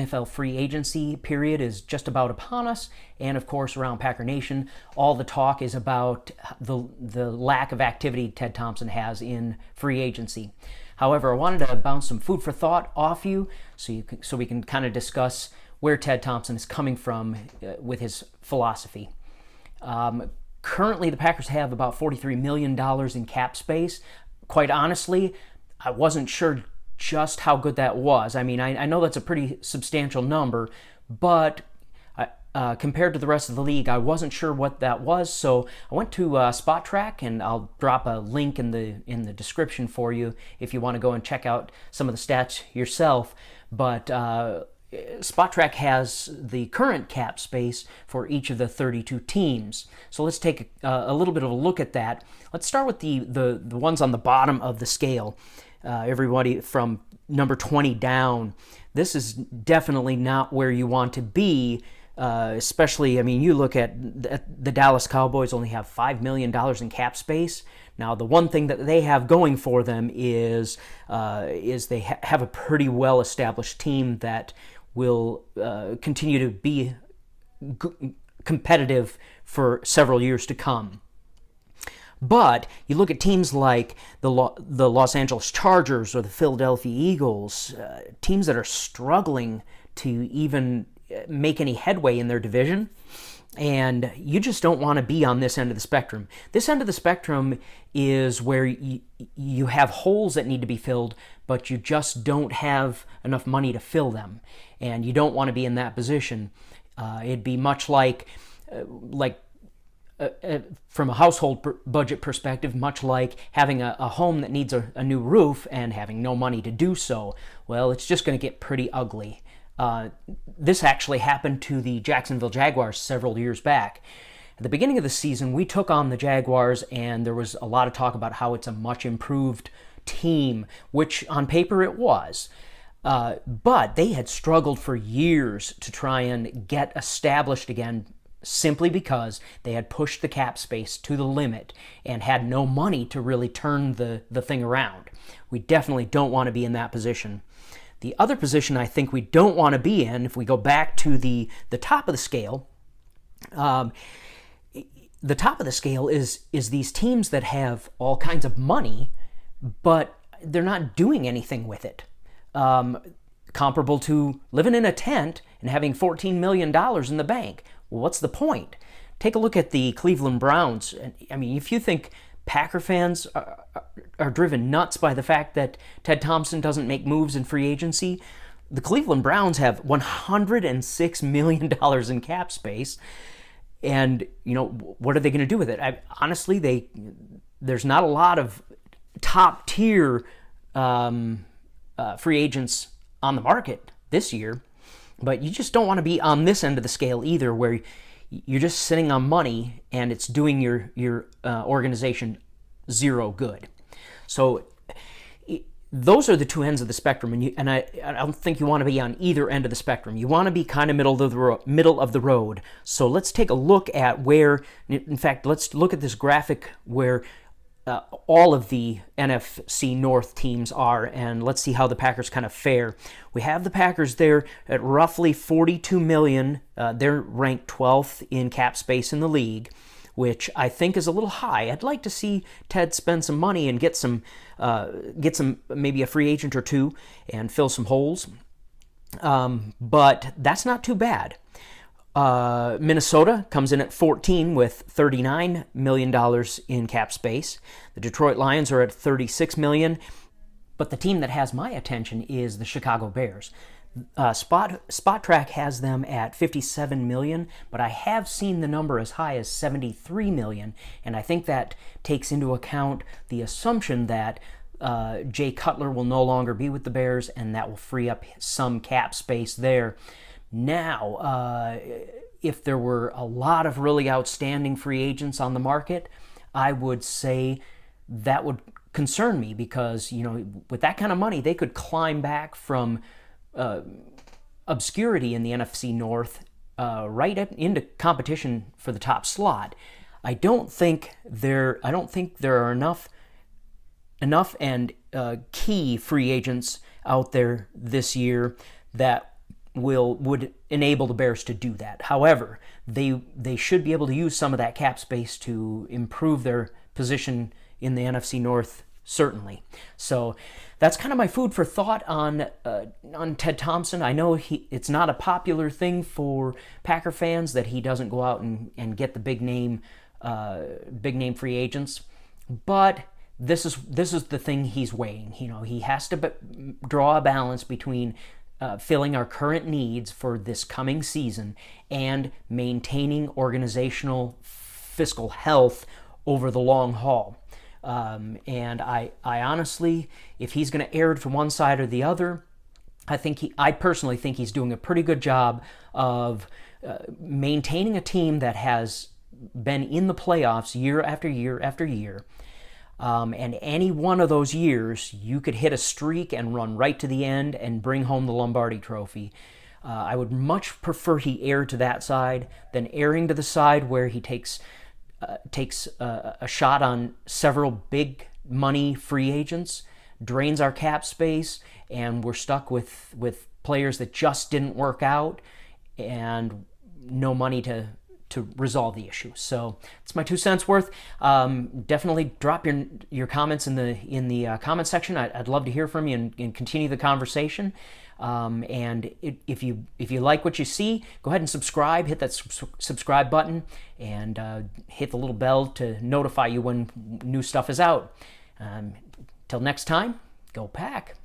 NFL free agency period is just about upon us, and of course around Packer Nation, all the talk is about the lack of activity Ted Thompson has in free agency. However, I wanted to bounce some food for thought off you so we can kind of discuss where Ted Thompson is coming from with his philosophy. Currently, the Packers have about $43 million in cap space. Quite honestly, I wasn't sure just how good that was. I mean, I know that's a pretty substantial number, but compared to the rest of the league, I wasn't sure what that was. So I went to Spot Track, and I'll drop a link in the description for you if you want to go and check out some of the stats yourself. But Spot Track has the current cap space for each of the 32 teams. So let's take a little bit of a look at that. Let's start with the ones on the bottom of the scale. Everybody from number 20 down. This is definitely not where you want to be, especially, I mean, you look at the Dallas Cowboys only have $5 million in cap space. Now, the one thing that they have going for them is they have a pretty well-established team that will continue to be competitive for several years to come. But you look at teams like the Los Angeles Chargers or the Philadelphia Eagles, teams that are struggling to even make any headway in their division, and you just don't want to be on this end of the spectrum. This end of the spectrum is where you have holes that need to be filled, but you just don't have enough money to fill them, and you don't want to be in that position. It'd be much like from a household budget perspective, much like having a home that needs a new roof and having no money to do so. Well, it's just going to get pretty ugly. This actually happened to the Jacksonville Jaguars several years back. At the beginning of the season, we took on the Jaguars, and there was a lot of talk about how it's a much improved team, which on paper it was. But they had struggled for years to try and get established again, simply because they had pushed the cap space to the limit and had no money to really turn the thing around. We definitely don't want to be in that position. The other position I think we don't want to be in, if we go back to the top of the scale, the top of the scale is these teams that have all kinds of money, but they're not doing anything with it. Comparable to living in a tent and having $14 million in the bank. Well, what's the point? Take a look at the Cleveland Browns. I mean, if you think Packer fans are driven nuts by the fact that Ted Thompson doesn't make moves in free agency, the Cleveland Browns have $106 million in cap space. And, you know, what are they going to do with it? Honestly, there's not a lot of top-tier free agents on the market this year. But you just don't want to be on this end of the scale either, where you're just sitting on money and it's doing your organization zero good. So those are the two ends of the spectrum, and I don't think you want to be on either end of the spectrum. You want to be kind of middle of the road. So let's take a look at where, in fact, let's look at this graphic where all of the NFC North teams are, and let's see how the Packers kind of fare. We have the Packers there at roughly $42 million. They're ranked 12th in cap space in the league, which I think is a little high. I'd like to see Ted spend some money and get some maybe a free agent or two and fill some holes. But that's not too bad. Minnesota comes in at 14 with $39 million in cap space. The Detroit Lions are at $36 million. But the team that has my attention is the Chicago Bears. Spot Track has them at $57 million, but I have seen the number as high as $73 million, and I think that takes into account the assumption that Jay Cutler will no longer be with the Bears, and that will free up some cap space there. Now, if there were a lot of really outstanding free agents on the market, I would say that would concern me because, you know, with that kind of money, they could climb back from obscurity in the NFC North right up into competition for the top slot. I don't think there are enough and key free agents out there this year that would enable the Bears to do that. However, they should be able to use some of that cap space to improve their position in the NFC North, certainly. So that's kind of my food for thought on Ted Thompson. I know it's not a popular thing for Packer fans that he doesn't go out and get the big name free agents, but this is the thing he's weighing. He has to draw a balance between filling our current needs for this coming season and maintaining organizational fiscal health over the long haul. And I honestly, if he's going to err to one side or the other, I personally think he's doing a pretty good job of maintaining a team that has been in the playoffs year after year after year. And any one of those years, you could hit a streak and run right to the end and bring home the Lombardi Trophy. I would much prefer he err to that side than erring to the side where he takes a shot on several big money free agents, drains our cap space, and we're stuck with players that just didn't work out and no money to resolve the issue. So it's my 2 cents worth. Definitely drop your comments in the comment section. I'd love to hear from you and continue the conversation. And if you like what you see, go ahead and subscribe. Hit that subscribe button and hit the little bell to notify you when new stuff is out. Till next time, go Pack.